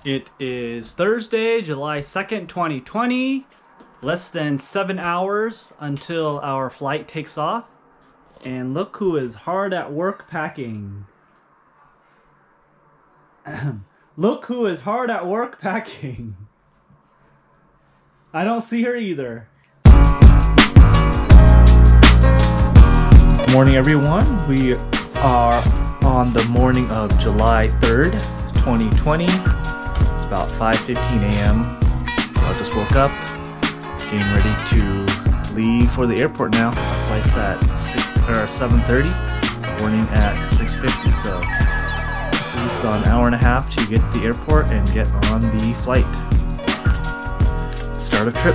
It is Thursday, July 2nd, 2020. Less than 7 hours until our flight takes off. And look who is hard at work packing. Look who is hard at work packing. I don't see her either. Good morning, everyone. We are on the morning of July 3rd, 2020. It's about 5:15 a.m. I just woke up, getting ready to leave for the airport now. Our flight's at 7:30, boarding at 6:50. So we've got an hour and a half to get to the airport and get on the flight. Start of trip.